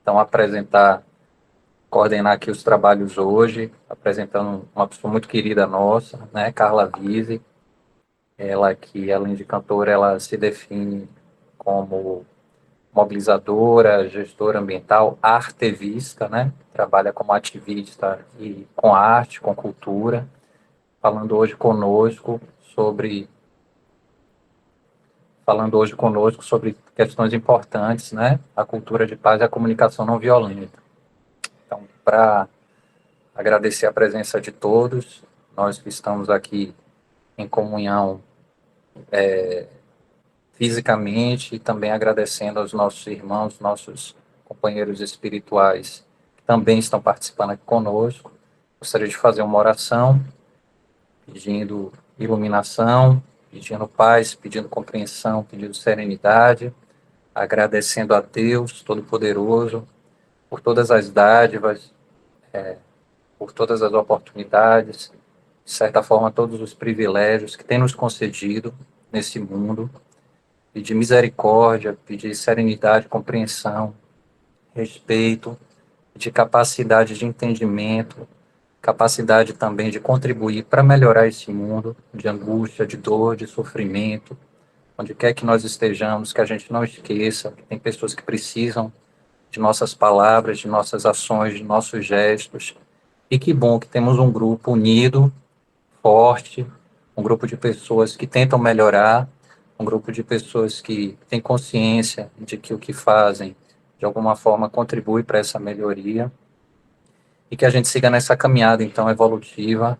então coordenar aqui os trabalhos hoje, apresentando uma pessoa muito querida nossa, né, Carla Vise. Ela que, além de cantora, ela se define como mobilizadora, gestora ambiental, artevista, né? Trabalha como ativista e com arte, com cultura, falando hoje conosco sobre questões importantes, né? A cultura de paz e a comunicação não violenta. Então, para agradecer a presença de todos, nós que estamos aqui em comunhão fisicamente, e também agradecendo aos nossos irmãos, nossos companheiros espirituais, que também estão participando aqui conosco. Gostaria de fazer uma oração, pedindo iluminação, pedindo paz, pedindo compreensão, pedindo serenidade, agradecendo a Deus Todo-Poderoso por todas as dádivas, por todas as oportunidades, de certa forma, todos os privilégios que tem nos concedido nesse mundo, pedir misericórdia, pedir serenidade, compreensão, respeito, de capacidade de entendimento, capacidade também de contribuir para melhorar esse mundo de angústia, de dor, de sofrimento, onde quer que nós estejamos, que a gente não esqueça que tem pessoas que precisam de nossas palavras, de nossas ações, de nossos gestos, e que bom que temos um grupo unido, forte, um grupo de pessoas que tentam melhorar, um grupo de pessoas que têm consciência de que o que fazem, de alguma forma, contribui para essa melhoria, e que a gente siga nessa caminhada, então, evolutiva,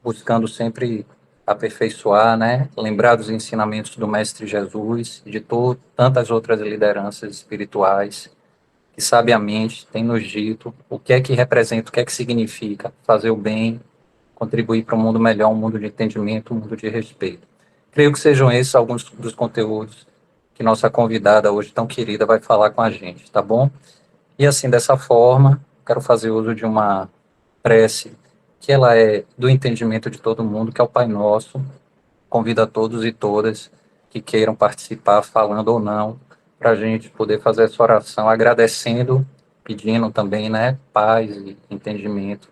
buscando sempre aperfeiçoar, né? Lembrar dos ensinamentos do Mestre Jesus, de tantas outras lideranças espirituais, que sabiamente têm nos dito o que é que representa, o que é que significa fazer o bem, contribuir para um mundo melhor, um mundo de entendimento, um mundo de respeito. Creio que sejam esses alguns dos conteúdos que nossa convidada hoje tão querida vai falar com a gente, tá bom? E assim, dessa forma, quero fazer uso de uma prece que ela é do entendimento de todo mundo, que é o Pai Nosso. Convido a todos e todas que queiram participar, falando ou não, para a gente poder fazer essa oração, agradecendo, pedindo também, né, paz e entendimento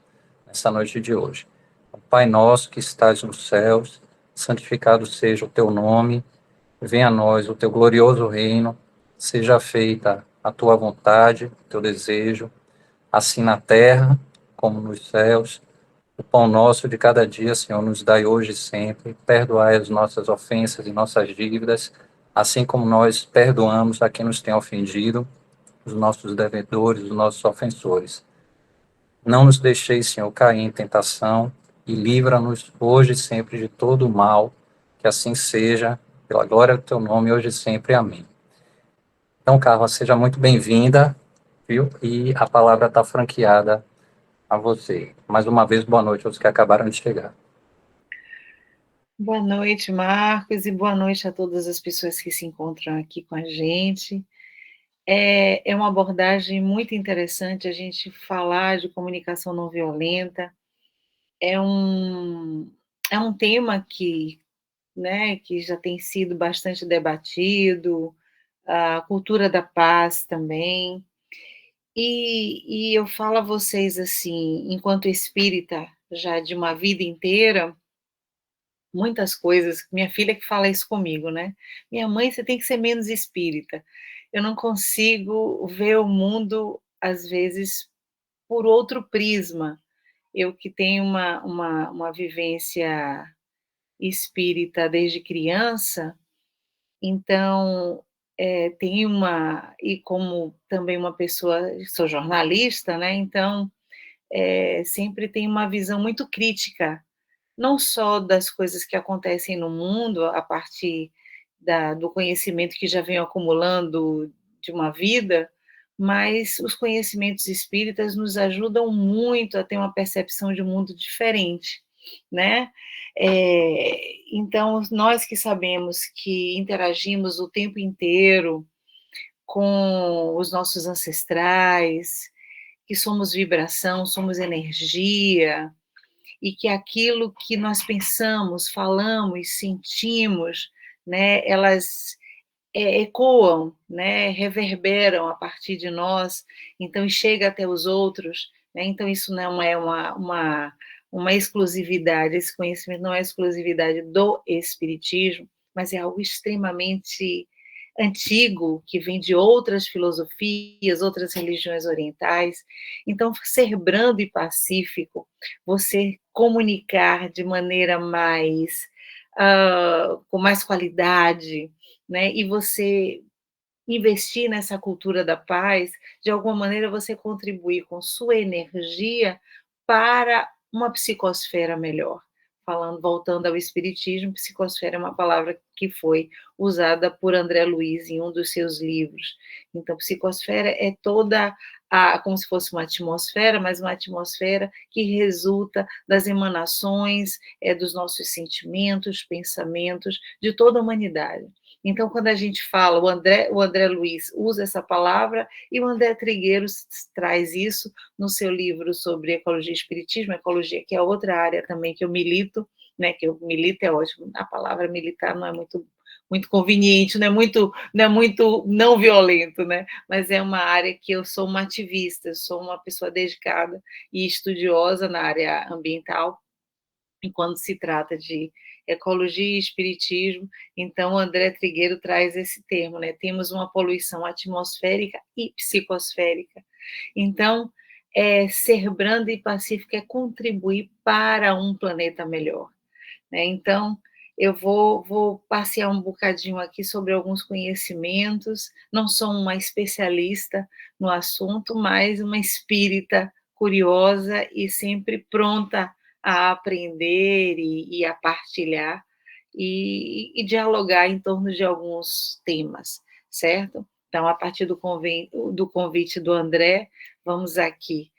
nessa noite de hoje. Pai nosso que estás nos céus, santificado seja o teu nome, venha a nós o teu glorioso reino, seja feita a tua vontade, o teu desejo, assim na terra como nos céus. O pão nosso de cada dia, Senhor, nos dai hoje e sempre. Perdoai as nossas ofensas e nossas dívidas, assim como nós perdoamos a quem nos tem ofendido, os nossos devedores, os nossos ofensores. Não nos deixeis, Senhor, cair em tentação e livra-nos hoje e sempre de todo o mal, que assim seja, pela glória do teu nome, hoje e sempre. Amém. Então, Carla, seja muito bem-vinda, viu? E a palavra está franqueada a você. Mais uma vez, boa noite aos que acabaram de chegar. Boa noite, Marcos, e boa noite a todas as pessoas que se encontram aqui com a gente. É uma abordagem muito interessante a gente falar de comunicação não violenta. É um, é um tema que, né, que já tem sido bastante debatido, a cultura da paz também. E eu falo a vocês assim, enquanto espírita, já de uma vida inteira, muitas coisas, minha filha que fala isso comigo, né? Minha mãe, você tem que ser menos espírita. Eu não consigo ver o mundo, às vezes, por outro prisma. Eu que tenho uma vivência espírita desde criança, então, tem e como também uma pessoa, sou jornalista, né? Então, sempre tem uma visão muito crítica não só das coisas que acontecem no mundo, a partir do conhecimento que já venho acumulando de uma vida, mas os conhecimentos espíritas nos ajudam muito a ter uma percepção de mundo diferente, né? Então, nós que sabemos que interagimos o tempo inteiro com os nossos ancestrais, que somos vibração, somos energia, e que aquilo que nós pensamos, falamos, sentimos, né, ecoam, né, reverberam a partir de nós, então e chega até os outros, né, então isso não é uma exclusividade, esse conhecimento não é exclusividade do espiritismo, mas é algo extremamente antigo, que vem de outras filosofias, outras religiões orientais. Então, ser brando e pacífico, você comunicar de maneira mais, com mais qualidade, né? E você investir nessa cultura da paz, de alguma maneira você contribuir com sua energia para uma psicosfera melhor. Falando, voltando ao espiritismo, psicosfera é uma palavra que foi usada por André Luiz em um dos seus livros. Então, psicosfera é toda como se fosse uma atmosfera, mas uma atmosfera que resulta das emanações dos nossos sentimentos, pensamentos, de toda a humanidade. Então, quando a gente fala, o André Luiz usa essa palavra e o André Trigueiros traz isso no seu livro sobre ecologia e espiritismo, ecologia, que é outra área também que eu milito, né, que eu milito é ótimo, a palavra militar não é muito conveniente, não é muito não violento, né? Mas é uma área que eu sou uma ativista, sou uma pessoa dedicada e estudiosa na área ambiental, e quando se trata de ecologia e espiritismo, então o André Trigueiro traz esse termo, né? Temos uma poluição atmosférica e psicosférica. Então, ser brando e pacífico é contribuir para um planeta melhor, né? Então, eu vou passear um bocadinho aqui sobre alguns conhecimentos. Não sou uma especialista no assunto, mas uma espírita curiosa e sempre pronta a aprender e a partilhar e dialogar em torno de alguns temas, certo? Então, a partir do convite do André, vamos aqui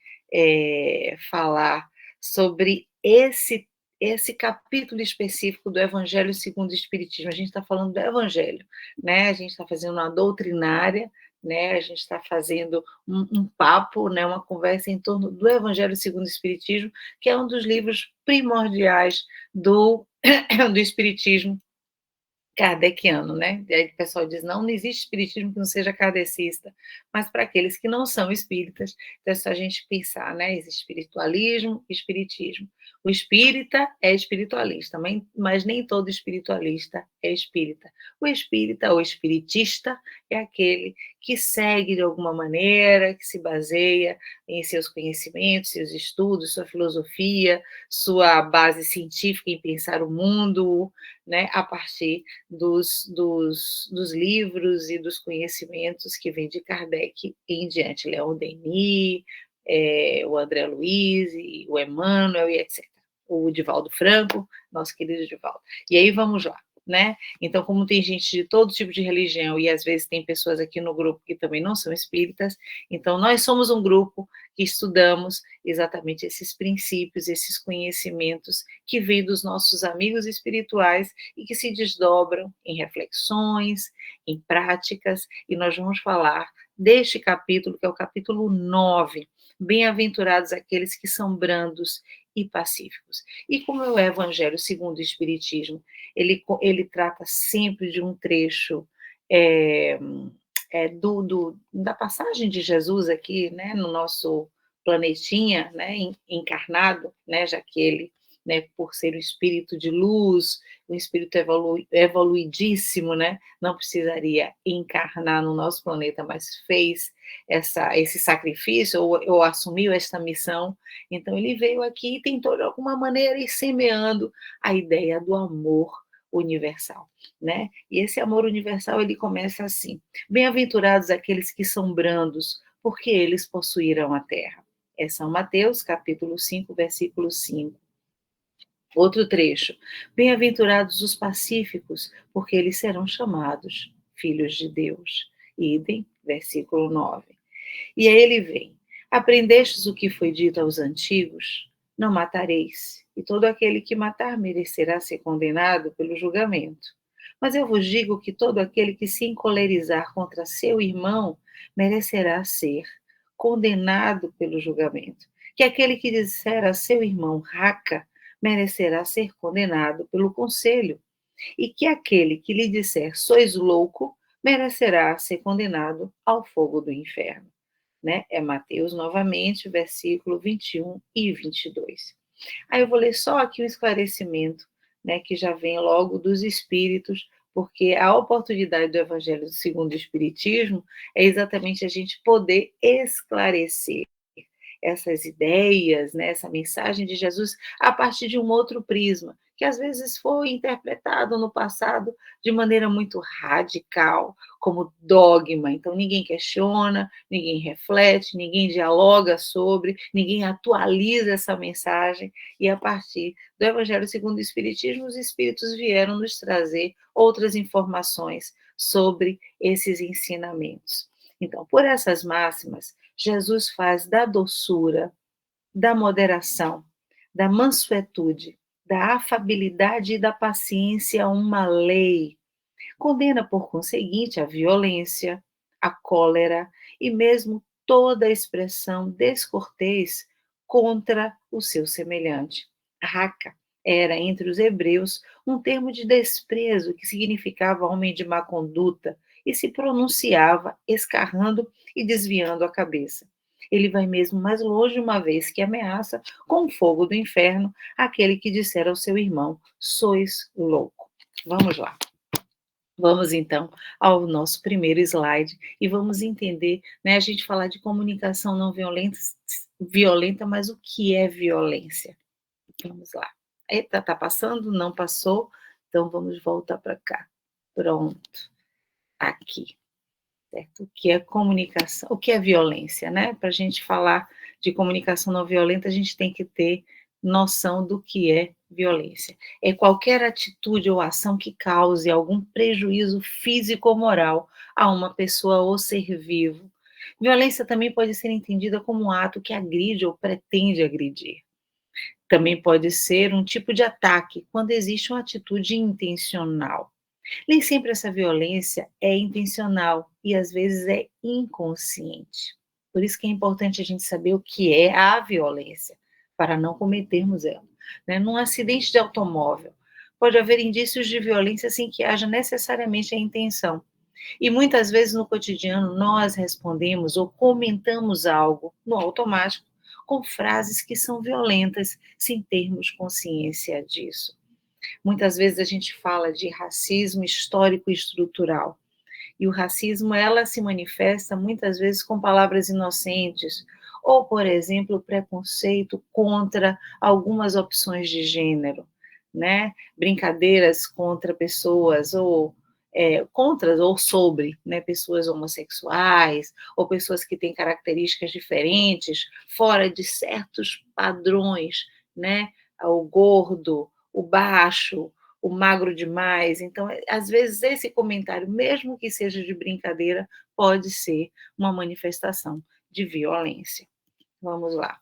falar sobre esse capítulo específico do Evangelho segundo o Espiritismo. A gente está falando do Evangelho, né? A gente está fazendo uma doutrinária, né? A gente está fazendo um papo, né? Uma conversa em torno do Evangelho segundo o Espiritismo, que é um dos livros primordiais do Espiritismo kardeciano, né? E aí o pessoal diz, não existe espiritismo que não seja kardecista, mas para aqueles que não são espíritas, então é só a gente pensar, né? Existe espiritualismo e espiritismo. O espírita é espiritualista, mas nem todo espiritualista é espírita. O espírita ou espiritista é aquele que segue de alguma maneira, que se baseia em seus conhecimentos, seus estudos, sua filosofia, sua base científica em pensar o mundo, né, a partir dos livros e dos conhecimentos que vêm de Kardec em diante, Leon Denis, o André Luiz, o Emmanuel e etc. O Divaldo Franco, nosso querido Divaldo. E aí vamos lá, né? Então, como tem gente de todo tipo de religião e às vezes tem pessoas aqui no grupo que também não são espíritas, então nós somos um grupo que estudamos exatamente esses princípios, esses conhecimentos que vêm dos nossos amigos espirituais e que se desdobram em reflexões, em práticas, e nós vamos falar deste capítulo, que é o capítulo 9, Bem-aventurados aqueles que são brandos e pacíficos. E como é o Evangelho segundo o Espiritismo, ele trata sempre de um trecho da passagem de Jesus aqui, né, no nosso planetinha, né, encarnado, né, já que ele, né, por ser o espírito de luz, um espírito evoluidíssimo, né, não precisaria encarnar no nosso planeta, mas fez esse sacrifício ou assumiu esta missão. Então ele veio aqui e tentou de alguma maneira ir semeando a ideia do amor universal, né? E esse amor universal ele começa assim: bem-aventurados aqueles que são brandos, porque eles possuirão a terra. É São Mateus, capítulo 5, versículo 5. Outro trecho: bem-aventurados os pacíficos, porque eles serão chamados filhos de Deus. Idem, versículo 9. E aí ele vem: aprendestes o que foi dito aos antigos? Não matareis, e todo aquele que matar merecerá ser condenado pelo julgamento. Mas eu vos digo que todo aquele que se encolerizar contra seu irmão merecerá ser condenado pelo julgamento. Que aquele que disser a seu irmão raca merecerá ser condenado pelo conselho. E que aquele que lhe disser sois louco merecerá ser condenado ao fogo do inferno. Né? É Mateus, novamente, versículo 21 e 22. Aí eu vou ler só aqui o esclarecimento, né, que já vem logo dos Espíritos, porque a oportunidade do Evangelho segundo o Espiritismo é exatamente a gente poder esclarecer essas ideias, né, essa mensagem de Jesus a partir de um outro prisma, que às vezes foi interpretado no passado de maneira muito radical, como dogma. Então, ninguém questiona, ninguém reflete, ninguém dialoga sobre, ninguém atualiza essa mensagem, e a partir do Evangelho segundo o Espiritismo, os Espíritos vieram nos trazer outras informações sobre esses ensinamentos. Então, por essas máximas, Jesus faz da doçura, da moderação, da mansuetude, da afabilidade e da paciência uma lei. Condena, por conseguinte, a violência, a cólera e mesmo toda expressão descortês contra o seu semelhante. Raca era, entre os hebreus, um termo de desprezo que significava homem de má conduta e se pronunciava escarrando e desviando a cabeça. Ele vai mesmo mais longe, uma vez que ameaça com o fogo do inferno aquele que disser ao seu irmão: sois louco. Vamos lá. Vamos então ao nosso primeiro slide e vamos entender, né, a gente falar de comunicação não violenta, mas o que é violência? Vamos lá. Eita, tá passando? Não passou? Então vamos voltar para cá. Pronto. Aqui. Certo? O que é comunicação? O que é violência, né? Para a gente falar de comunicação não violenta, a gente tem que ter noção do que é violência. É qualquer atitude ou ação que cause algum prejuízo físico ou moral a uma pessoa ou ser vivo. Violência também pode ser entendida como um ato que agride ou pretende agredir. Também pode ser um tipo de ataque, quando existe uma atitude intencional. Nem sempre essa violência é intencional e às vezes é inconsciente. Por isso que é importante a gente saber o que é a violência, para não cometermos ela. Né? Num acidente de automóvel, pode haver indícios de violência sem que haja necessariamente a intenção. E muitas vezes no cotidiano nós respondemos ou comentamos algo no automático com frases que são violentas sem termos consciência disso. Muitas vezes a gente fala de racismo histórico e estrutural. E o racismo, ela se manifesta muitas vezes com palavras inocentes, ou, por exemplo, preconceito contra algumas opções de gênero, né? Brincadeiras contra pessoas ou contra ou sobre, né, pessoas homossexuais ou pessoas que têm características diferentes, fora de certos padrões, né? O gordo, o baixo, o magro demais. Então, às vezes, esse comentário, mesmo que seja de brincadeira, pode ser uma manifestação de violência. Vamos lá.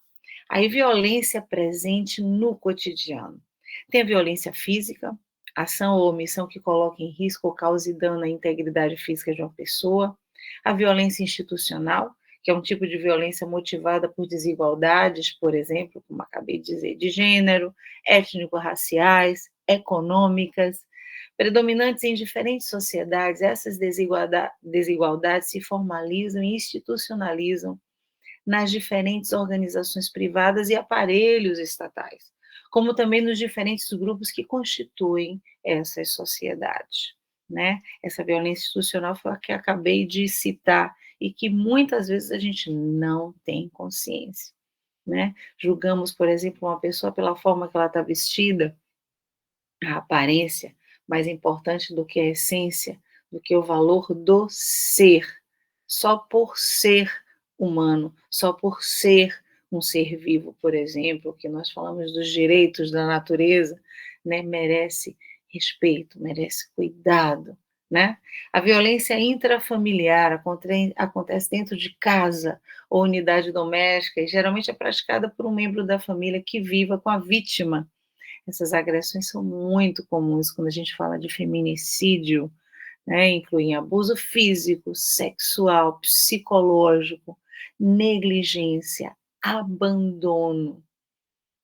Aí, violência presente no cotidiano. Tem a violência física, ação ou omissão que coloca em risco ou cause dano à integridade física de uma pessoa. A violência institucional, que é um tipo de violência motivada por desigualdades, por exemplo, como acabei de dizer, de gênero, étnico-raciais, econômicas, predominantes em diferentes sociedades. Essas desigualdades se formalizam e institucionalizam nas diferentes organizações privadas e aparelhos estatais, como também nos diferentes grupos que constituem essas sociedades. Né? Essa violência institucional foi a que acabei de citar e que muitas vezes a gente não tem consciência. Né? Julgamos, por exemplo, uma pessoa pela forma que ela está vestida, a aparência, mais importante do que a essência, do que o valor do ser, só por ser humano, só por ser um ser vivo, por exemplo, que nós falamos dos direitos da natureza, né, merece respeito, merece cuidado, né? A violência intrafamiliar acontece dentro de casa ou unidade doméstica e geralmente é praticada por um membro da família que viva com a vítima. Essas agressões são muito comuns quando a gente fala de feminicídio, né? Incluem abuso físico, sexual, psicológico, negligência, abandono,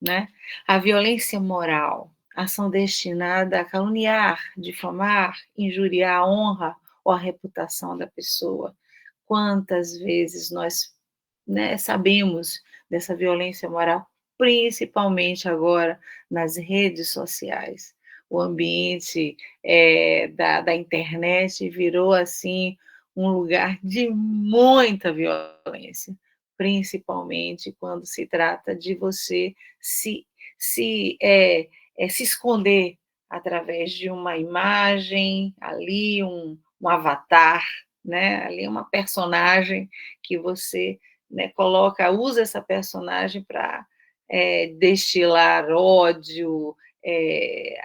né? A violência moral, ação destinada a caluniar, difamar, injuriar a honra ou a reputação da pessoa. Quantas vezes nós, né, sabemos dessa violência moral, principalmente agora nas redes sociais. O ambiente da internet virou assim um lugar de muita violência, principalmente quando se trata de você se esconder através de uma imagem, ali um avatar, né? Ali uma personagem que você, né, coloca, usa essa personagem para destilar ódio,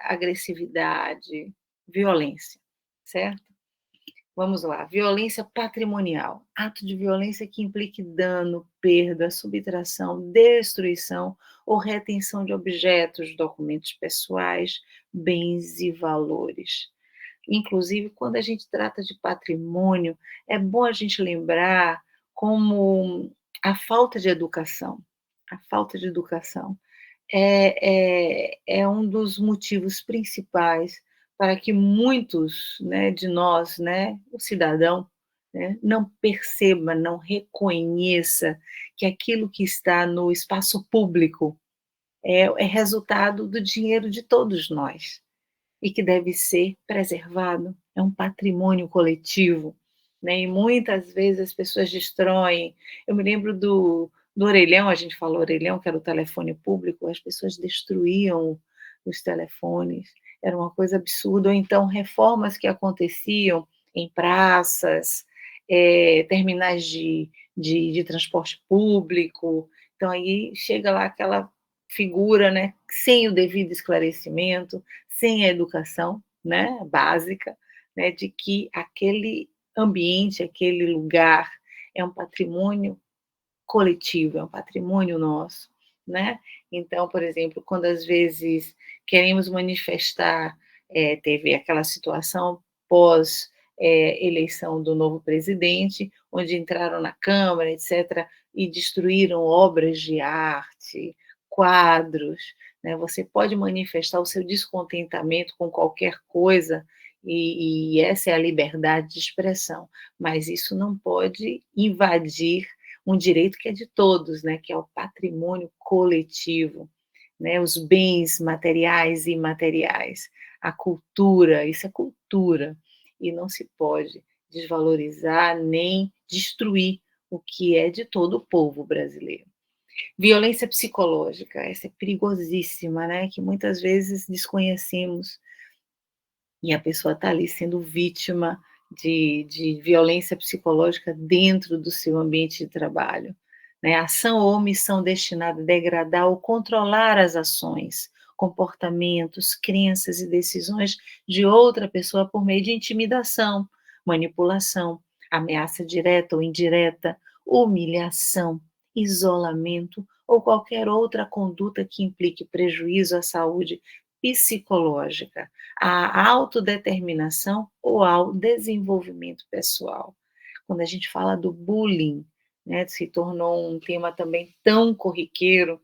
agressividade, violência, certo? Vamos lá, violência patrimonial, ato de violência que implique dano, perda, subtração, destruição ou retenção de objetos, documentos pessoais, bens e valores. Inclusive, quando a gente trata de patrimônio, é bom a gente lembrar como a falta de educação é um dos motivos principais para que muitos, né, de nós, né, o cidadão, né, não perceba, não reconheça que aquilo que está no espaço público é resultado do dinheiro de todos nós e que deve ser preservado, é um patrimônio coletivo, né? E muitas vezes as pessoas destroem. Eu me lembro do orelhão, a gente fala orelhão, que era o telefone público, as pessoas destruíam os telefones, era uma coisa absurda, ou então reformas que aconteciam em praças, terminais de transporte público, então aí chega lá aquela figura, né, sem o devido esclarecimento, sem a educação, né, básica, né, de que aquele ambiente, aquele lugar é um patrimônio coletivo, é um patrimônio nosso, né? Então, por exemplo, quando às vezes queremos manifestar, teve aquela situação pós eleição do novo presidente, onde entraram na Câmara, etc., e destruíram obras de arte, quadros, né? Você pode manifestar o seu descontentamento com qualquer coisa, e essa é a liberdade de expressão, mas isso não pode invadir um direito que é de todos, né, que é o patrimônio coletivo, né, os bens materiais e imateriais, a cultura, isso é cultura, e não se pode desvalorizar nem destruir o que é de todo o povo brasileiro. Violência psicológica, essa é perigosíssima, né, que muitas vezes desconhecemos, e a pessoa está ali sendo vítima de violência psicológica dentro do seu ambiente de trabalho. Né? Ação ou omissão destinada a degradar ou controlar as ações, comportamentos, crenças e decisões de outra pessoa por meio de intimidação, manipulação, ameaça direta ou indireta, humilhação, isolamento ou qualquer outra conduta que implique prejuízo à saúde psicológica, à autodeterminação ou ao desenvolvimento pessoal. Quando a gente fala do bullying, né, se tornou um tema também tão corriqueiro,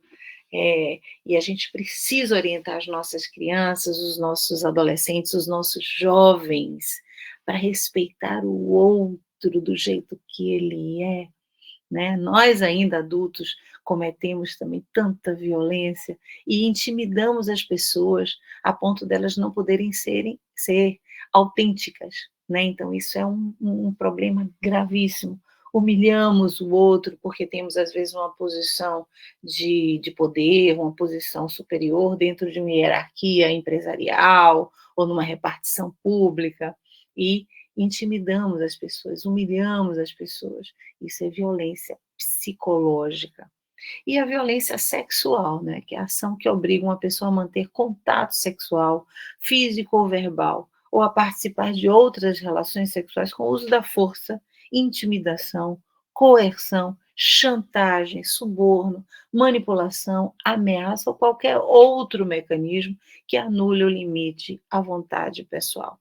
e a gente precisa orientar as nossas crianças, os nossos adolescentes, os nossos jovens, para respeitar o outro do jeito que ele é, né? Nós, ainda adultos, cometemos também tanta violência e intimidamos as pessoas a ponto delas não poderem ser autênticas, né? Então, isso é um problema gravíssimo. Humilhamos o outro porque temos, às vezes, uma posição de poder, uma posição superior dentro de uma hierarquia empresarial ou numa repartição pública, e intimidamos as pessoas, humilhamos as pessoas. Isso é violência psicológica. E a violência sexual, né, que é a ação que obriga uma pessoa a manter contato sexual, físico ou verbal, ou a participar de outras relações sexuais com o uso da força, intimidação, coerção, chantagem, suborno, manipulação, ameaça ou qualquer outro mecanismo que anule ou limite a vontade pessoal.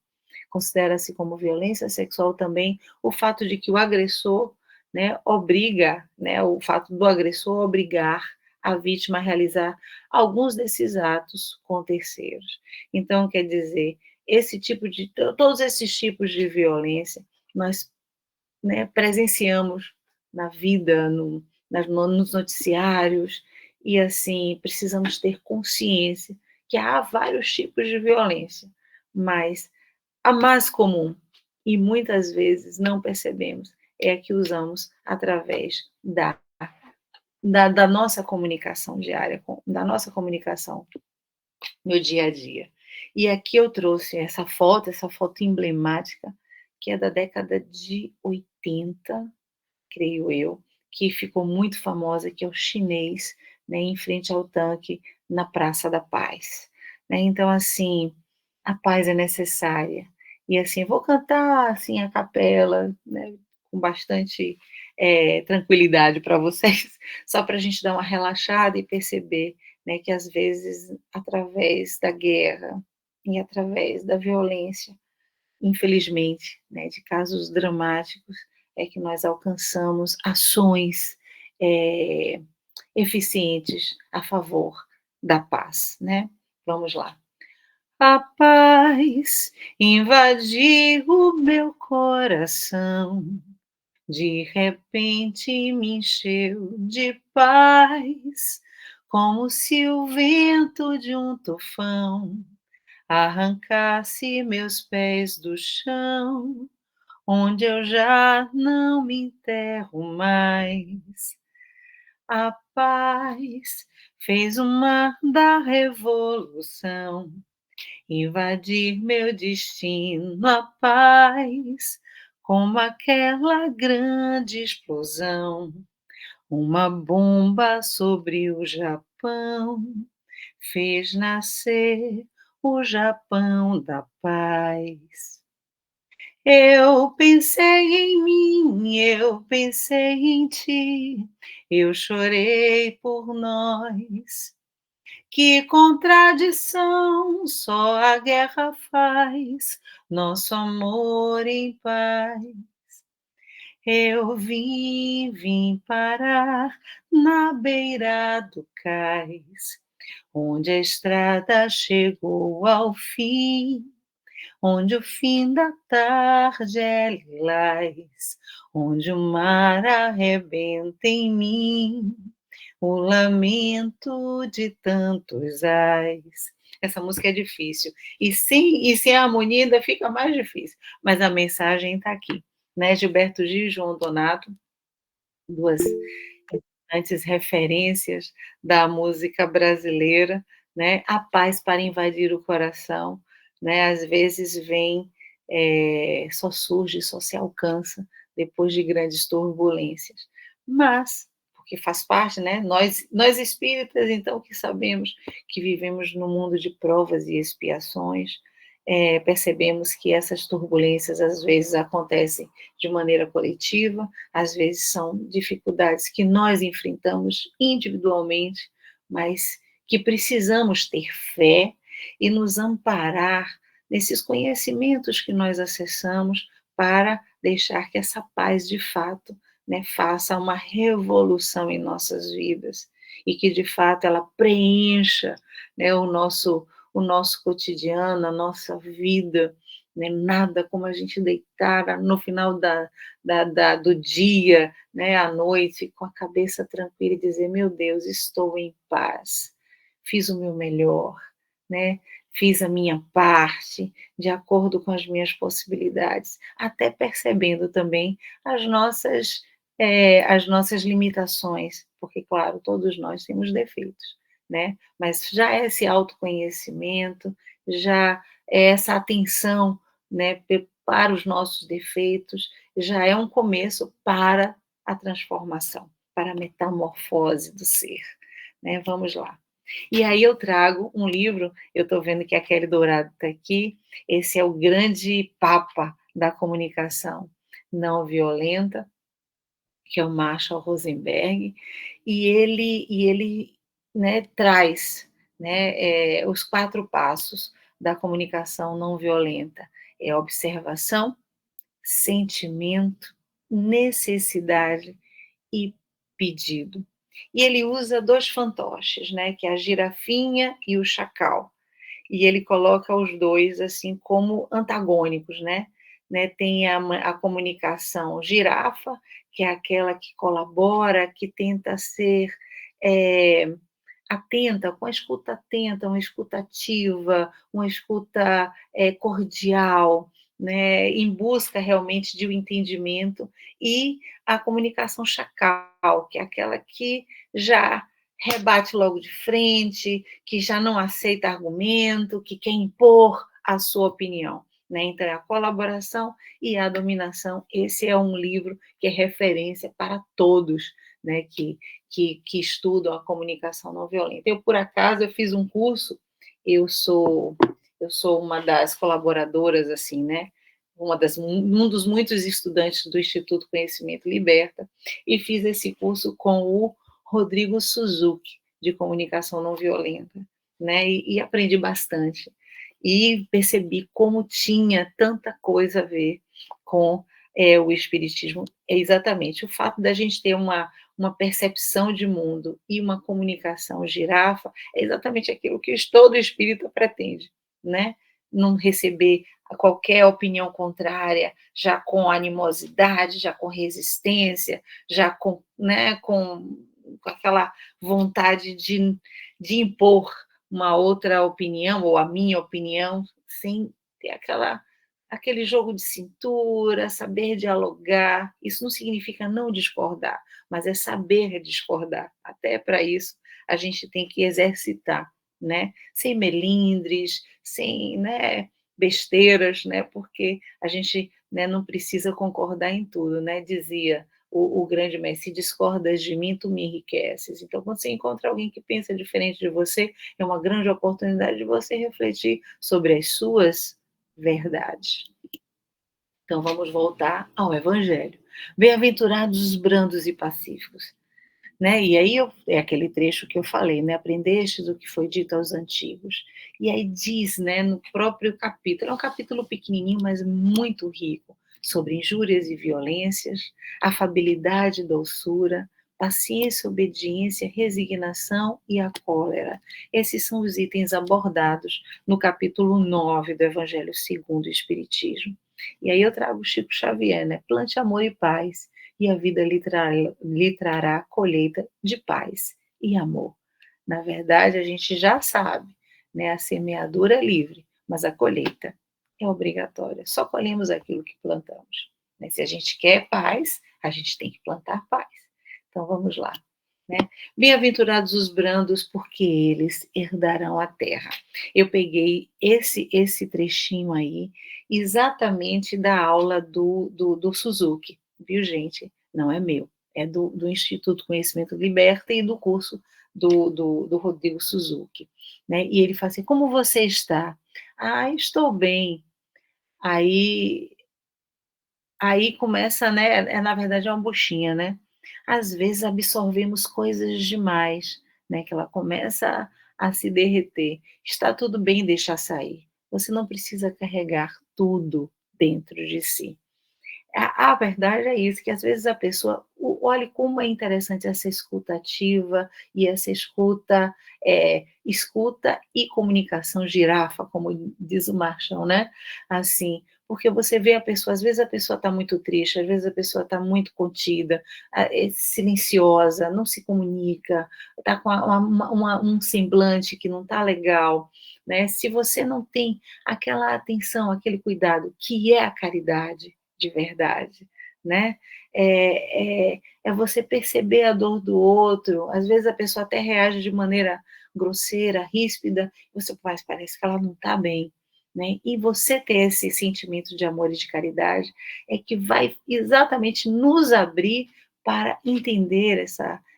Considera-se como violência sexual também o fato de que o agressor, né, obriga, né, o fato do agressor obrigar a vítima a realizar alguns desses atos com terceiros. Então, quer dizer, todos esses tipos de violência, nós, né, presenciamos na vida, nos noticiários, e assim, precisamos ter consciência que há vários tipos de violência, mas a mais comum, e muitas vezes não percebemos, é a que usamos através da nossa comunicação diária, da nossa comunicação no dia a dia. E aqui eu trouxe essa foto emblemática, que é da década de 80, creio eu, que ficou muito famosa, que é o chinês, né, em frente ao tanque na Praça da Paz. Né? Então, assim, a paz é necessária. E assim, eu vou cantar assim a capela, né, com bastante tranquilidade para vocês, só para a gente dar uma relaxada e perceber, né, que às vezes, através da guerra e através da violência, infelizmente, né, de casos dramáticos, é que nós alcançamos ações é, eficientes a favor da paz, né? Vamos lá. A paz invadiu o meu coração, de repente me encheu de paz, como se o vento de um tufão arrancasse meus pés do chão, onde eu já não me enterro mais. A paz fez o mar da revolução invadir meu destino. A paz, como aquela grande explosão, uma bomba sobre o Japão, fez nascer o Japão da paz. Eu pensei em mim, eu pensei em ti, eu chorei por nós. Que contradição, só a guerra faz nosso amor em paz. Eu vim parar na beira do cais, onde a estrada chegou ao fim, onde o fim da tarde é lilás, onde o mar arrebenta em mim, o lamento de tantos ais. Essa música é difícil, e sem a harmonia ainda fica mais difícil, mas a mensagem está aqui, né? Gilberto Gil e João Donato, duas antes referências da música brasileira, né? A paz para invadir o coração, né? Às vezes vem, só surge, só se alcança depois de grandes turbulências, mas porque faz parte, né? Nós espíritas, então, que sabemos que vivemos num mundo de provas e expiações, percebemos que essas turbulências às vezes acontecem de maneira coletiva, às vezes são dificuldades que nós enfrentamos individualmente, mas que precisamos ter fé e nos amparar nesses conhecimentos que nós acessamos para deixar que essa paz, de fato, né, faça uma revolução em nossas vidas e que, de fato, ela preencha, né, o nosso cotidiano, a nossa vida, né? Nada como a gente deitar no final do dia, né, à noite, com a cabeça tranquila e dizer, meu Deus, estou em paz, fiz o meu melhor, né? Fiz a minha parte, de acordo com as minhas possibilidades, até percebendo também as nossas limitações, porque, claro, todos nós temos defeitos, né? Mas já é esse autoconhecimento, já é essa atenção, né, para os nossos defeitos, já é um começo para a transformação, para a metamorfose do ser, né? Vamos lá. E aí eu trago um livro, eu estou vendo que a Kelly Dourado está aqui, esse é o grande papa da comunicação não violenta, que é o Marshall Rosenberg, e ele, né, traz, né, os 4 passos da comunicação não violenta. É observação, sentimento, necessidade e pedido. E ele usa 2 fantoches, né, que é a girafinha e o chacal. e ele coloca os dois assim como antagônicos, né? Tem a comunicação girafa, que é aquela que colabora, que tenta ser atenta, com a escuta atenta, uma escuta ativa, uma escuta cordial, né, em busca realmente de um entendimento, e a comunicação chacal, que é aquela que já rebate logo de frente, que já não aceita argumento, que quer impor a sua opinião. Né? Então, é a colaboração e a dominação. Esse é um livro que é referência para todos, né, que estudam a comunicação não violenta. Eu, por acaso, eu fiz um curso, eu sou uma das colaboradoras, assim, né? Um dos muitos estudantes do Instituto Conhecimento Liberta, e fiz esse curso com o Rodrigo Suzuki, de comunicação não violenta, né? E aprendi bastante. E percebi como tinha tanta coisa a ver com o espiritismo. É exatamente o fato da gente ter uma percepção de mundo e uma comunicação girafa é exatamente aquilo que todo espírita pretende, né? Não receber qualquer opinião contrária, já com animosidade, já com resistência, já com, né, com aquela vontade de impor uma outra opinião, ou a minha opinião, sem ter aquele jogo de cintura, saber dialogar. Isso não significa não discordar, mas é saber discordar. Até para isso a gente tem que exercitar, né? Sem melindres, sem, né, besteiras, né? Porque a gente, né, não precisa concordar em tudo, né? Dizia o grande mestre: se discordas de mim, tu me enriqueces. Então, quando você encontra alguém que pensa diferente de você, é uma grande oportunidade de você refletir sobre as suas verdades. Então, vamos voltar ao Evangelho. Bem-aventurados os brandos e pacíficos. Né? E aí é aquele trecho que eu falei, né? Aprendestes o que foi dito aos antigos. E aí diz, né, no próprio capítulo, é um capítulo pequenininho, mas muito rico, sobre injúrias e violências, afabilidade e doçura, paciência, obediência, resignação e a cólera. Esses são os itens abordados no capítulo 9 do Evangelho segundo o Espiritismo. E aí eu trago Chico Xavier, né? Plante amor e paz, e a vida lhe trará colheita de paz e amor. Na verdade, a gente já sabe, né? A semeadura é livre, mas a colheita é obrigatória. Só colhemos aquilo que plantamos. Né? Se a gente quer paz, a gente tem que plantar paz. Então vamos lá. Né? Bem-aventurados os brandos, porque eles herdarão a terra. Eu peguei esse trechinho aí, exatamente da aula do Suzuki, viu, gente? Não é meu, é do Instituto Conhecimento Liberta e do curso do Rodrigo Suzuki. Né? E ele fala assim: como você está? Ah, estou bem. Aí começa, né? Na verdade, é uma buchinha, né? Às vezes absorvemos coisas demais, né? Que ela começa a se derreter. Está tudo bem deixar sair. Você não precisa carregar tudo dentro de si. A verdade é isso, que às vezes a pessoa, olhe como é interessante essa escuta ativa e essa escuta e comunicação girafa, como diz o Marchão, né? Assim, porque você vê a pessoa, às vezes a pessoa está muito triste, às vezes a pessoa está muito contida, é silenciosa, não se comunica, está com um semblante que não está legal, né? Se você não tem aquela atenção, aquele cuidado, que é a caridade, de verdade, né? É você perceber a dor do outro. Às vezes a pessoa até reage de maneira grosseira, ríspida, você parece que ela não está bem, né? E você ter esse sentimento de amor e de caridade é que vai exatamente nos abrir para entender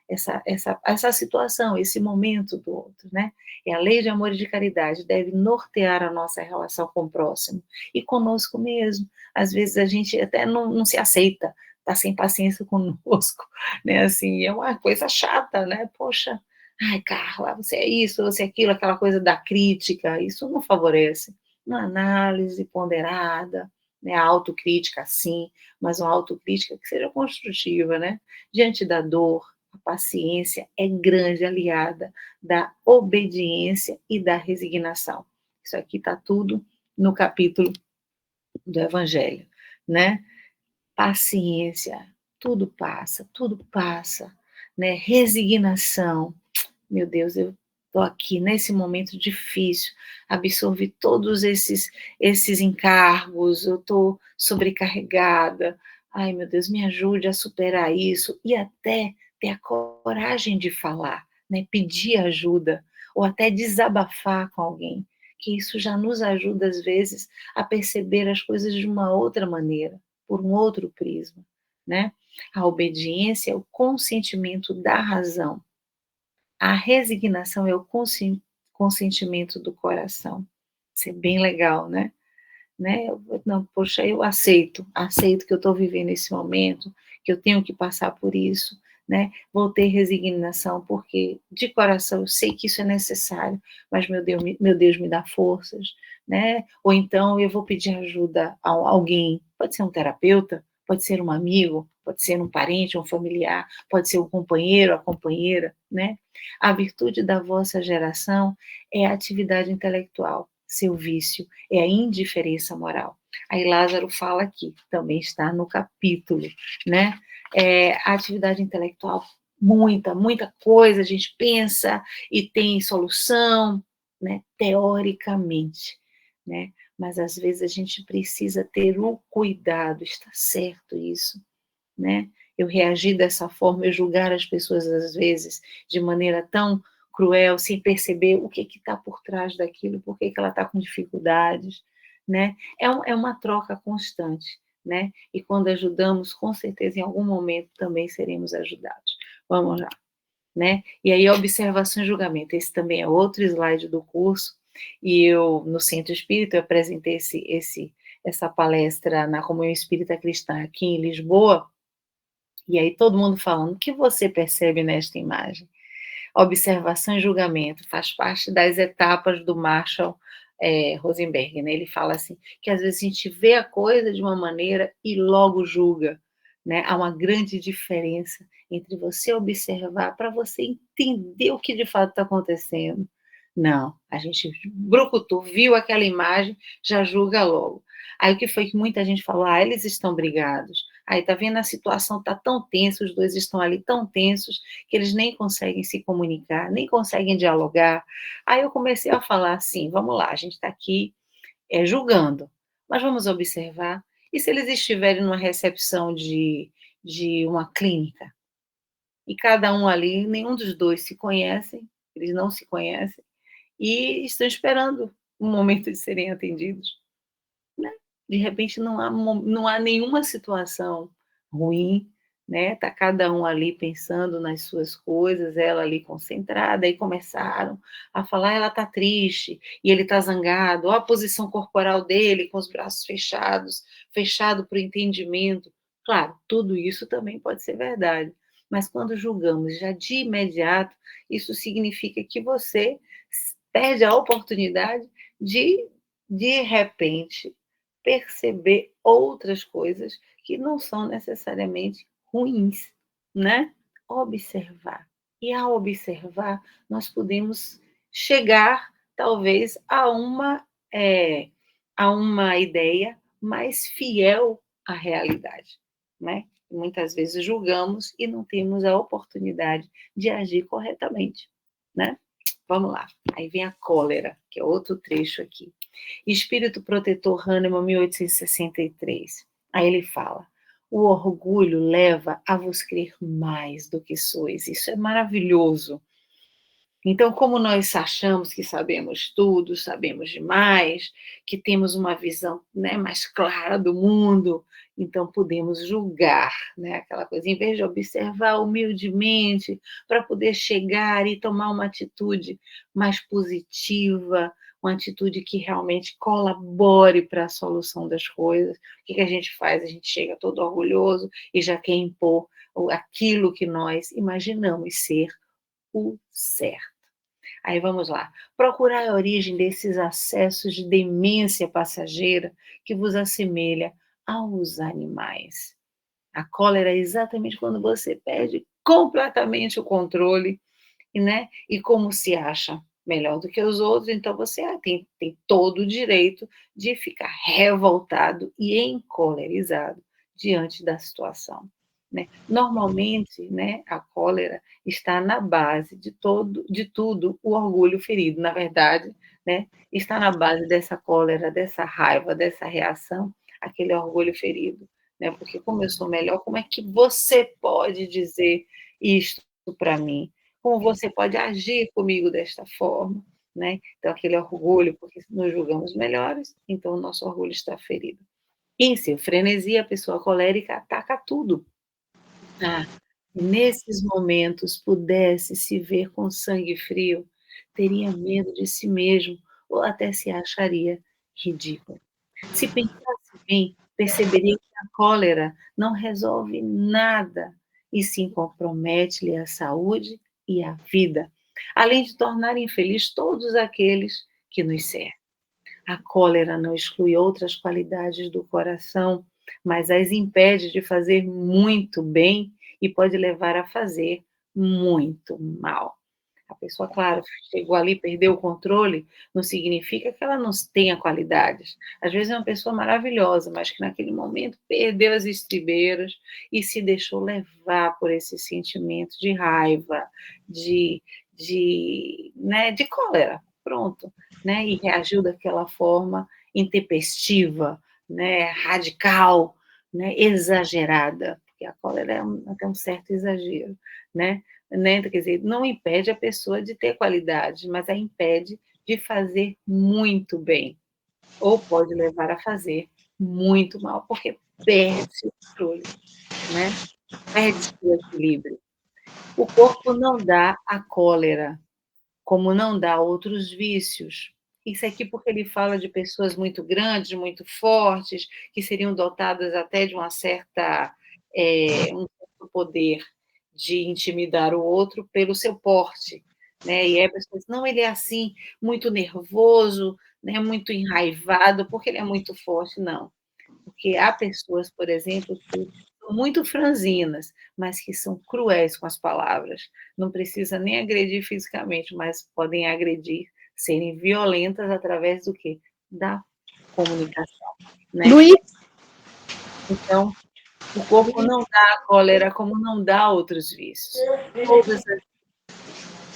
essa situação, esse momento do outro, né? E a lei de amor e de caridade deve nortear a nossa relação com o próximo e conosco mesmo. Às vezes a gente até não se aceita, está sem paciência conosco, né? Assim, é uma coisa chata, né? Poxa, ai, Carla, você é isso, você é aquilo, aquela coisa da crítica, isso não favorece. Uma análise ponderada, né? A autocrítica, sim, mas uma autocrítica que seja construtiva, né? Diante da dor, a paciência é grande aliada da obediência e da resignação. Isso aqui está tudo no capítulo do Evangelho, né? Paciência, tudo passa, né? Resignação. Meu Deus, eu estou aqui nesse momento difícil, absorvi todos esses encargos, eu estou sobrecarregada. Ai, meu Deus, me ajude a superar isso e até ter a coragem de falar, né? Pedir ajuda ou até desabafar com alguém, que isso já nos ajuda às vezes a perceber as coisas de uma outra maneira, por um outro prisma, né? A obediência é o consentimento da razão. A resignação é o consentimento do coração. Isso é bem legal, né? Não, poxa, eu aceito que eu estou vivendo esse momento, que eu tenho que passar por isso, né? Vou ter resignação, porque de coração eu sei que isso é necessário, mas meu Deus me dá forças, né? Ou então eu vou pedir ajuda a alguém, pode ser um terapeuta, pode ser um amigo, pode ser um parente, um familiar, pode ser um companheiro, a companheira, né? A virtude da vossa geração é a atividade intelectual, seu vício é a indiferença moral. Aí Lázaro fala aqui, também está no capítulo, né? A atividade intelectual, muita coisa, a gente pensa e tem solução, né? Teoricamente, né? Mas às vezes a gente precisa ter o cuidado, está certo isso, né? Eu reagir dessa forma, eu julgar as pessoas às vezes de maneira tão cruel, sem perceber o que está por trás daquilo, por que ela está com dificuldades, né? É uma troca constante, né? E quando ajudamos, com certeza, em algum momento também seremos ajudados. Vamos lá, né? E aí, observação e julgamento. Esse também é outro slide do curso, e eu, no Centro Espírita, eu apresentei essa palestra na Comunhão Espírita Cristã aqui em Lisboa, e aí todo mundo falando, o que você percebe nesta imagem? Observação e julgamento faz parte das etapas do Marshall Rosenberg, né? Ele fala assim, que às vezes a gente vê a coisa de uma maneira e logo julga, né? Há uma grande diferença entre você observar para você entender o que de fato está acontecendo. Não, a gente brucutu, viu aquela imagem, já julga logo. Aí o que foi que muita gente falou? Ah, eles estão brigados. Aí tá vendo, a situação tá tão tensa, os dois estão ali tão tensos que eles nem conseguem se comunicar, nem conseguem dialogar. Aí eu comecei a falar assim, vamos lá, a gente está aqui julgando, mas vamos observar. E se eles estiverem numa recepção de uma clínica, e cada um ali, nenhum dos dois se conhecem, eles não se conhecem, e estão esperando o momento de serem atendidos, né? De repente não há nenhuma situação ruim, né? Tá cada um ali pensando nas suas coisas, ela ali concentrada, e começaram a falar, ela tá triste, e ele tá zangado, ó a posição corporal dele, com os braços fechados, fechado para o entendimento. Claro, tudo isso também pode ser verdade, mas quando julgamos já de imediato, isso significa que você perde a oportunidade de repente, perceber outras coisas que não são necessariamente ruins, né? Observar. E ao observar, nós podemos chegar, talvez, a uma ideia mais fiel à realidade, né? Muitas vezes julgamos e não temos a oportunidade de agir corretamente, né? Vamos lá. Aí vem a cólera, que é outro trecho aqui. Espírito Protetor Hahnemann, 1863. Aí ele fala, o orgulho leva a vos crer mais do que sois. Isso é maravilhoso. Então, como nós achamos que sabemos tudo, sabemos demais, que temos uma visão, né, mais clara do mundo, então podemos julgar, né, aquela coisa, em vez de observar humildemente, para poder chegar e tomar uma atitude mais positiva, uma atitude que realmente colabore para a solução das coisas. O que a gente faz? A gente chega todo orgulhoso e já quer impor aquilo que nós imaginamos ser o certo. Aí vamos lá. Procurar a origem desses acessos de demência passageira que vos assemelha aos animais. A cólera é exatamente quando você perde completamente o controle, né? E como se acha? melhor do que os outros, então você tem todo o direito de ficar revoltado e encolerizado diante da situação, né? Normalmente, né, a cólera está na base de tudo o orgulho ferido. Na verdade, né, está na base dessa cólera, dessa raiva, dessa reação, aquele orgulho ferido, né? Porque como eu sou melhor, como é que você pode dizer isto para mim? Como você pode agir comigo desta forma, né? Então, aquele orgulho, porque nos julgamos melhores, então o nosso orgulho está ferido. Em seu frenesi, a pessoa colérica ataca tudo. Ah, se nesses momentos pudesse se ver com sangue frio, teria medo de si mesmo ou até se acharia ridículo. Se pensasse bem, perceberia que a cólera não resolve nada e sim compromete-lhe a saúde e a vida, além de tornar infeliz todos aqueles que nos cercam. A cólera não exclui outras qualidades do coração, mas as impede de fazer muito bem e pode levar a fazer muito mal. A pessoa, claro, chegou ali, perdeu o controle, não significa que ela não tenha qualidades. Às vezes é uma pessoa maravilhosa, mas que naquele momento perdeu as estribeiras e se deixou levar por esse sentimento de raiva, de, de cólera. Pronto, né? E reagiu daquela forma intempestiva, né? Radical, né? Exagerada, porque a cólera é até um certo exagero, né? Quer dizer, não impede a pessoa de ter qualidade, mas a impede de fazer muito bem, ou pode levar a fazer muito mal, porque perde-se o controle, né? Perde-se o equilíbrio. O corpo não dá a cólera, como não dá outros vícios. Isso aqui porque ele fala de pessoas muito grandes, muito fortes, que seriam dotadas até de uma certa, um certo poder de intimidar o outro pelo seu porte, né? E aí a pessoa diz, não, ele é assim, muito nervoso, né? Muito enraivado, porque ele é muito forte. Não, porque há pessoas, por exemplo, que são muito franzinas, mas que são cruéis com as palavras. Não precisa nem agredir fisicamente, mas podem agredir, serem violentas através do quê? Da comunicação, né? Luiz, Então, o corpo não dá a cólera como não dá outros vícios. Todas as...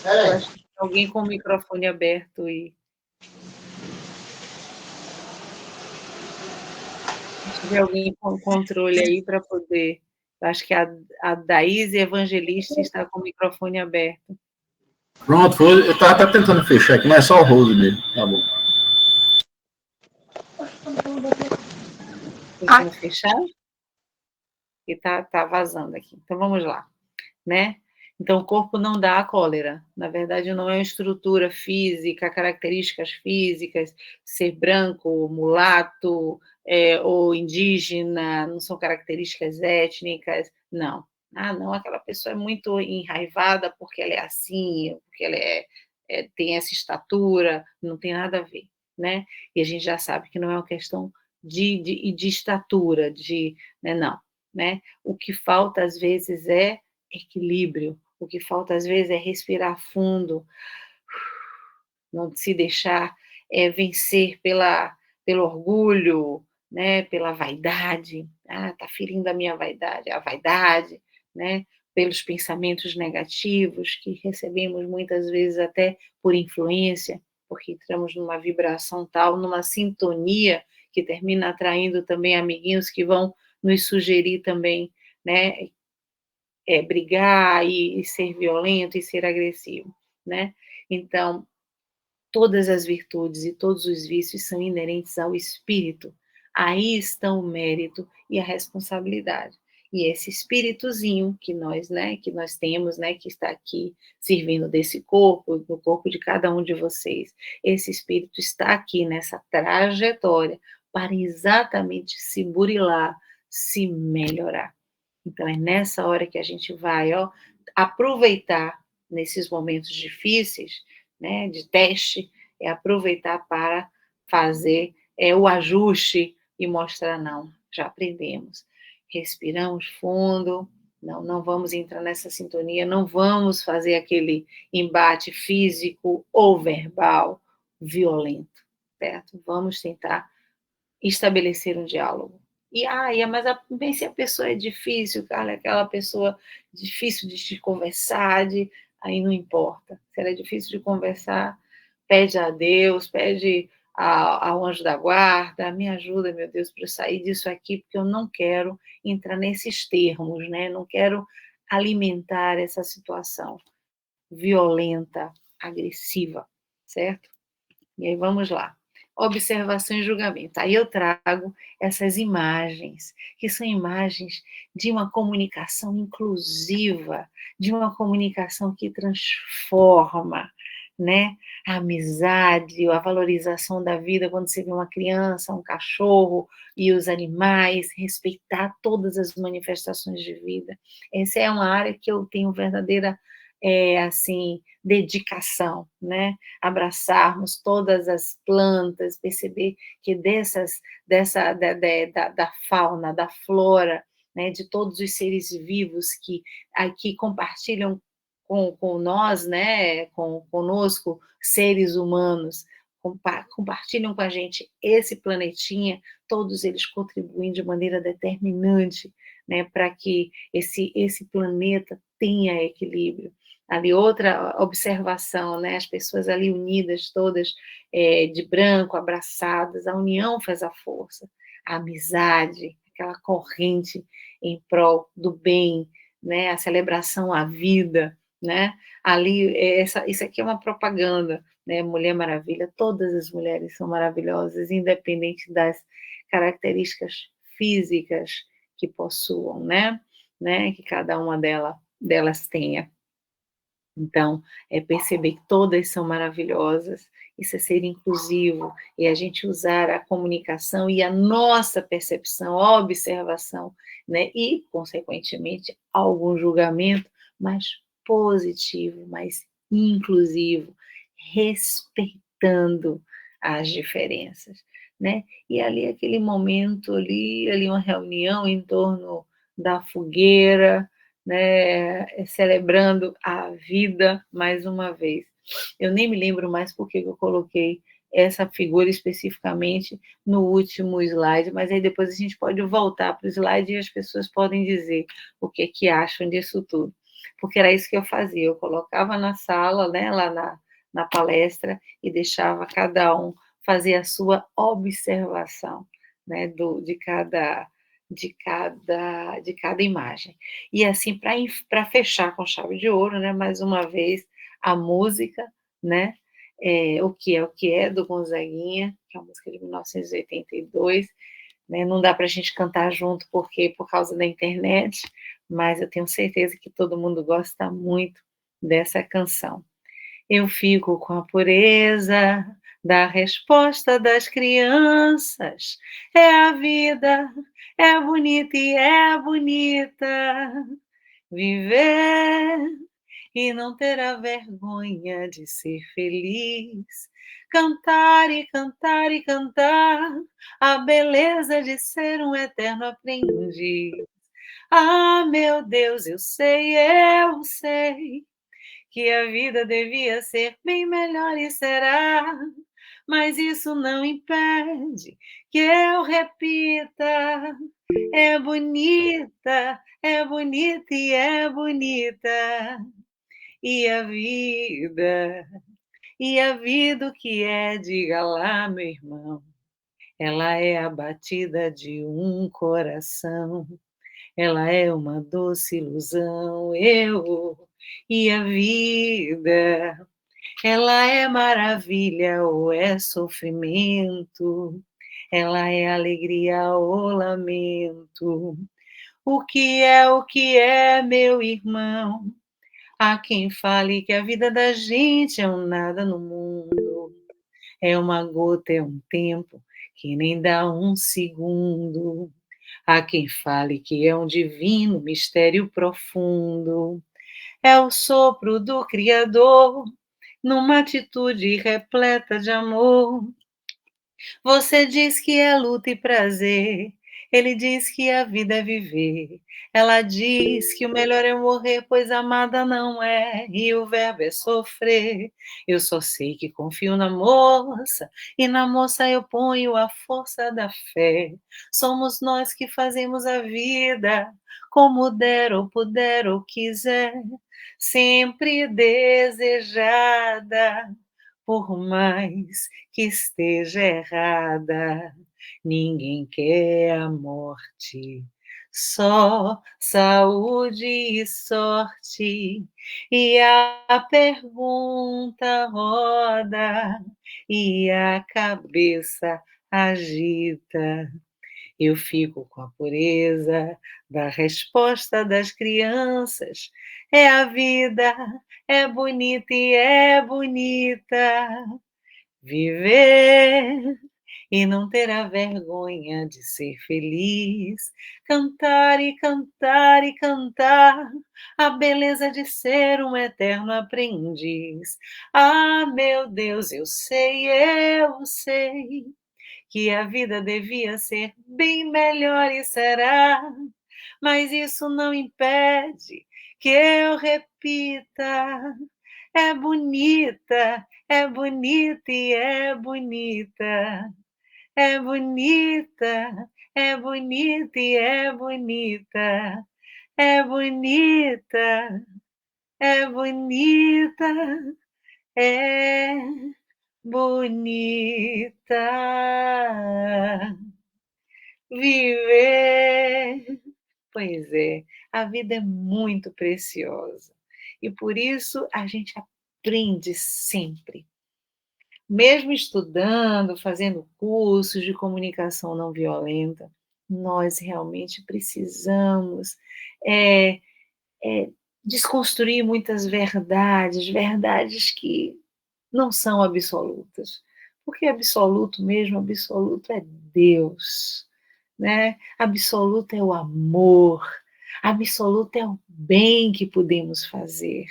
Eu acho que tem alguém com o microfone aberto e se tiver alguém com controle aí para poder. Eu acho que a Daíse Evangelista está com o microfone aberto. pronto, eu estava até tentando fechar aqui, mas é só o Rose mesmo. Tá bom. Tem como fechar? E tá vazando aqui. Então vamos lá, né? Então o corpo não dá a cólera. Na verdade, não é uma estrutura física, características físicas, ser branco, mulato, ou indígena, não são características étnicas, não. Ah, não, aquela pessoa é muito enraivada porque ela é assim, porque ela tem essa estatura, não tem nada a ver, né? E a gente já sabe que não é uma questão de estatura, né, não, né? O que falta às vezes é equilíbrio, o que falta às vezes é respirar fundo, não se deixar vencer pelo orgulho, né, pela vaidade. Ah, está ferindo a minha vaidade, a vaidade, né, pelos pensamentos negativos que recebemos muitas vezes até por influência, porque entramos numa vibração tal, numa sintonia que termina atraindo também amiguinhos que vão nos sugerir também, né, brigar e ser violento e ser agressivo, né? Então, todas as virtudes e todos os vícios são inerentes ao espírito. Aí estão o mérito e a responsabilidade. E esse espíritozinho que nós temos, né, que está aqui servindo desse corpo, do corpo de cada um de vocês, esse espírito está aqui nessa trajetória para exatamente se burilar, se melhorar. Então é nessa hora que a gente vai, aproveitar nesses momentos difíceis, né, de teste, é aproveitar para fazer o ajuste e mostrar, não, já aprendemos. Respiramos fundo, Não vamos entrar nessa sintonia, não vamos fazer aquele embate físico ou verbal violento, certo? Vamos tentar estabelecer um diálogo. Mas se a pessoa é difícil, cara, aquela pessoa difícil de te conversar, aí não importa. Se ela é difícil de conversar, pede a Deus, pede ao anjo da guarda, me ajuda, meu Deus, para eu sair disso aqui, porque eu não quero entrar nesses termos, né? Não quero alimentar essa situação violenta, agressiva, certo? E aí vamos lá. Observação e julgamento. Aí eu trago essas imagens, que são imagens de uma comunicação inclusiva, de uma comunicação que transforma, né? A amizade, a valorização da vida, quando você vê uma criança, um cachorro e os animais, respeitar todas as manifestações de vida. Essa é uma área que eu tenho verdadeira, assim, dedicação, né? Abraçarmos todas as plantas, perceber que da fauna, da flora, né, de todos os seres vivos que aqui compartilham com nós, né, conosco, seres humanos, compartilham com a gente esse planetinha, todos eles contribuem de maneira determinante, né, para que esse planeta tenha equilíbrio. Ali outra observação, né? As pessoas ali unidas, todas de branco, abraçadas, a união faz a força, a amizade, aquela corrente em prol do bem, né? A celebração à vida, né? Ali, isso aqui é uma propaganda, né? Mulher Maravilha, todas as mulheres são maravilhosas, independente das características físicas que possuam, né? Que cada uma delas tenha. Então, é perceber que todas são maravilhosas, isso é ser inclusivo, e a gente usar a comunicação e a nossa percepção, a observação, né? E, consequentemente, algum julgamento, mais positivo, mais inclusivo, respeitando as diferenças, né? E ali, aquele momento ali uma reunião em torno da fogueira, né, celebrando a vida mais uma vez. Eu nem me lembro mais porque eu coloquei essa figura especificamente no último slide, mas aí depois a gente pode voltar para o slide e as pessoas podem dizer o que acham disso tudo. Porque era isso que eu fazia, eu colocava na sala, né, lá na palestra, e deixava cada um fazer a sua observação, né, de cada imagem. E assim, para fechar com chave de ouro, né, mais uma vez, a música, né, o que é, do Gonzaguinha, que é uma música de 1982, né, não dá para a gente cantar junto, porque por causa da internet, mas eu tenho certeza que todo mundo gosta muito dessa canção. Eu fico com a pureza da resposta das crianças. É a vida, é bonita e é bonita viver e não ter a vergonha de ser feliz. Cantar e cantar e cantar a beleza de ser um eterno aprendiz. Ah, meu Deus, eu sei que a vida devia ser bem melhor e será, mas isso não impede que eu repita. É bonita e é bonita. E a vida o que é, diga lá, meu irmão. Ela é a batida de um coração. Ela é uma doce ilusão, e a vida, ela é maravilha ou é sofrimento, ela é alegria ou lamento. O que é, meu irmão? Há quem fale que a vida da gente é um nada no mundo, é uma gota, é um tempo que nem dá um segundo. Há quem fale que é um divino mistério profundo, é o sopro do Criador, numa atitude repleta de amor. Você diz que é luta e prazer, Ele diz que a vida é viver. Ela diz que o melhor é morrer, pois amada não é, e o verbo é sofrer. Eu só sei que confio na moça, e na moça eu ponho a força da fé. Somos nós que fazemos a vida, como der ou puder ou quiser, sempre desejada, por mais que esteja errada. Ninguém quer a morte, só saúde e sorte. E a pergunta roda e a cabeça agita. Eu fico com a pureza da resposta das crianças. É a vida, é bonita e é bonita. Viver e não ter a vergonha de ser feliz, cantar e cantar e cantar, a beleza de ser um eterno aprendiz. Ah, meu Deus, eu sei que a vida devia ser bem melhor e será, mas isso não impede que eu repita. É bonita e é bonita. É bonita, é bonita e é bonita. É bonita, é bonita, é bonita. Viver. Pois é, a vida é muito preciosa. E por isso a gente aprende sempre. Mesmo estudando, fazendo cursos de comunicação não violenta, nós realmente precisamos é, desconstruir muitas verdades, verdades que não são absolutas. Porque absoluto mesmo, absoluto é Deus, né? Absoluto é o amor, absoluto é o bem que podemos fazer.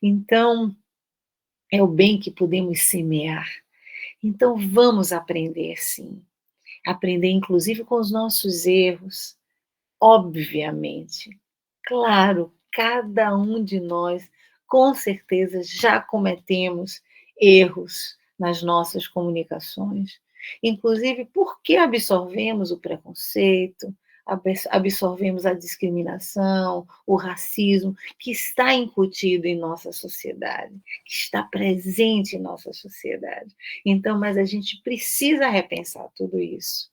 Então, é o bem que podemos semear. Então, vamos aprender, sim. Aprender, inclusive, com os nossos erros, obviamente. Claro, cada um de nós, com certeza, já cometemos erros nas nossas comunicações. Inclusive, porque absorvemos o preconceito, absorvemos a discriminação, o racismo, que está incutido em nossa sociedade, que está presente em nossa sociedade. Então, mas a gente precisa repensar tudo isso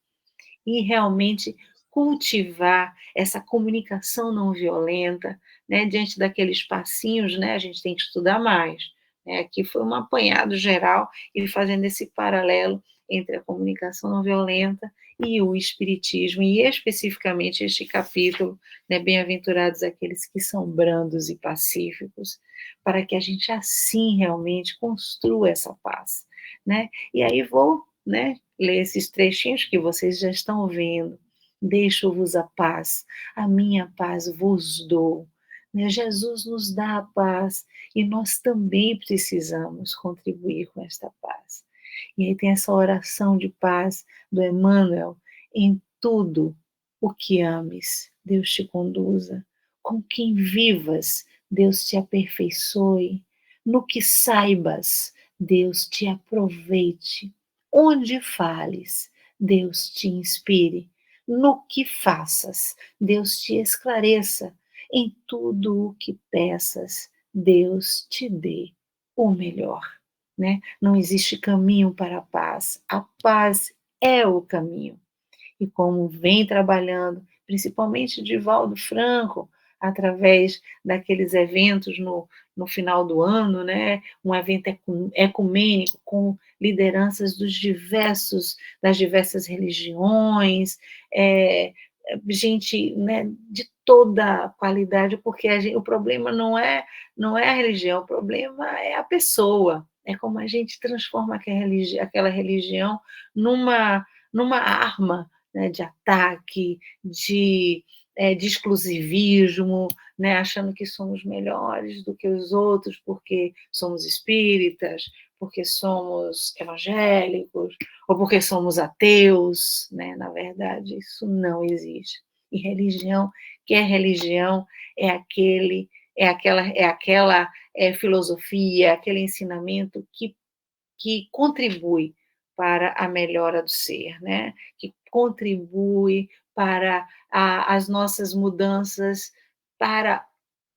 e realmente cultivar essa comunicação não violenta, né, diante daqueles passinhos, né, a gente tem que estudar mais. Né, aqui foi um apanhado geral e fazendo esse paralelo entre a comunicação não violenta e o espiritismo, e especificamente este capítulo, né, bem-aventurados aqueles que são brandos e pacíficos, para que a gente assim realmente construa essa paz. Né? E aí vou, né, ler esses trechinhos que vocês já estão vendo. Deixo-vos a paz, a minha paz vos dou. Jesus nos dá a paz e nós também precisamos contribuir com esta paz. E aí tem essa oração de paz do Emmanuel: em tudo o que ames, Deus te conduza. Com quem vivas, Deus te aperfeiçoe. No que saibas, Deus te aproveite. Onde fales, Deus te inspire. No que faças, Deus te esclareça. Em tudo o que peças, Deus te dê o melhor. Né? Não existe caminho para a paz é o caminho. E como vem trabalhando, principalmente Divaldo Franco, através daqueles eventos no final do ano, né? Um evento ecumênico com lideranças das diversas religiões, gente, né, de toda a qualidade, porque o problema não é a religião, o problema é a pessoa. É como a gente transforma aquela religião numa arma, né, de ataque, de exclusivismo, né, achando que somos melhores do que os outros porque somos espíritas, porque somos evangélicos, ou porque somos ateus, né? Na verdade, isso não existe. E religião, que é religião, é aquela filosofia, aquele ensinamento que contribui para a melhora do ser, né? Que contribui para as nossas mudanças, para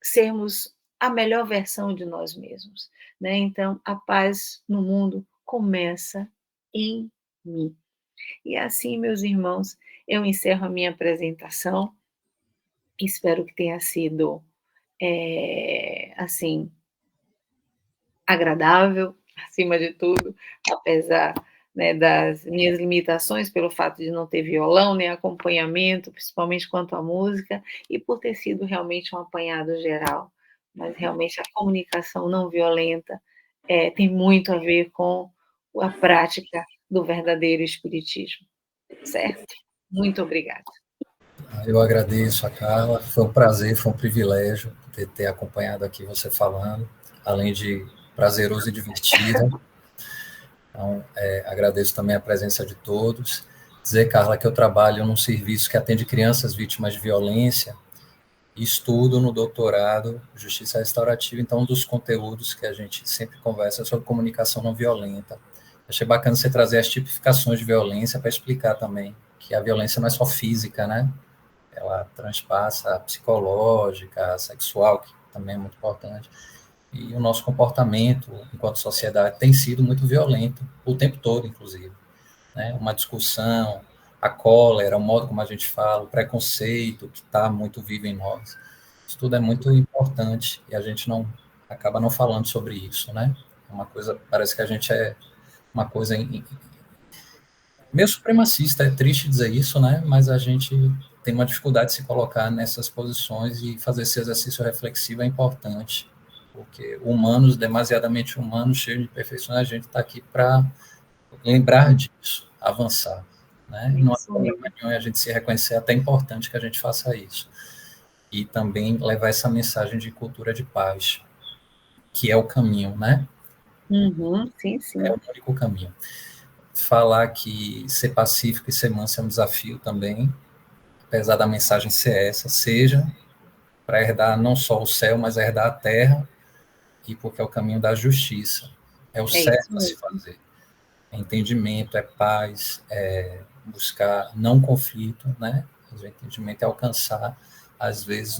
sermos a melhor versão de nós mesmos, né? Então, a paz no mundo começa em mim. E assim, meus irmãos, eu encerro a minha apresentação. Espero que tenha sido, assim, agradável, acima de tudo, apesar, né, das minhas limitações, pelo fato de não ter violão, nem acompanhamento, principalmente quanto à música, e por ter sido realmente um apanhado geral. Mas realmente a comunicação não violenta tem muito a ver com a prática do verdadeiro espiritismo, certo? Muito obrigada. Eu agradeço a Carla, foi um prazer, foi um privilégio ter acompanhado aqui você falando, além de prazeroso e divertido. Então, agradeço também a presença de todos. Dizer, Carla, que eu trabalho num serviço que atende crianças vítimas de violência e estudo no doutorado Justiça Restaurativa, então um dos conteúdos que a gente sempre conversa é sobre comunicação não violenta. Achei bacana você trazer as tipificações de violência para explicar também que a violência não é só física, né? Ela transpassa a psicológica, a sexual, que também é muito importante. E o nosso comportamento, enquanto sociedade, tem sido muito violento, o tempo todo, inclusive. Né? Uma discussão, a cólera, o modo como a gente fala, o preconceito que está muito vivo em nós. Isso tudo é muito importante e a gente acaba não falando sobre isso, né? É uma coisa, parece que a gente é uma coisa meio supremacista, é triste dizer isso, né? Mas a gente tem uma dificuldade de se colocar nessas posições e fazer esse exercício reflexivo é importante, porque humanos, demasiadamente humanos, cheios de imperfeições, a gente está aqui para lembrar disso, avançar, né? Não há problema nenhum a gente se reconhecer, até é importante que a gente faça isso. E também levar essa mensagem de cultura de paz, que é o caminho, né? Sim, sim. É o único caminho. Falar que ser pacífico e ser manso é um desafio também, apesar da mensagem ser essa, seja para herdar não só o céu, mas herdar a terra, e porque é o caminho da justiça, é o certo a se fazer. É entendimento, é paz, é buscar não conflito, né? O entendimento é alcançar, às vezes,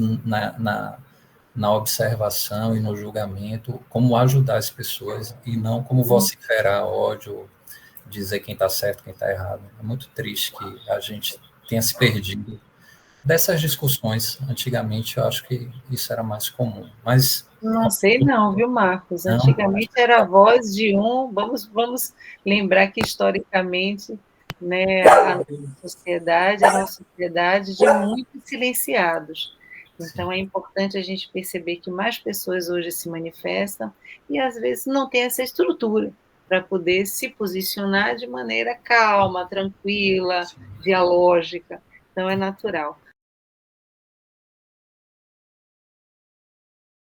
na observação e no julgamento, como ajudar as pessoas e não como vociferar ódio, dizer quem está certo, quem está errado. É muito triste que a gente tenha se perdido dessas discussões. Antigamente, eu acho que isso era mais comum. Mas não sei não, viu, Marcos? Antigamente era a voz de um, vamos lembrar que historicamente, né, a nossa sociedade de muitos silenciados. Então é importante a gente perceber que mais pessoas hoje se manifestam e às vezes não tem essa estrutura para poder se posicionar de maneira calma, tranquila, dialógica. Então é natural.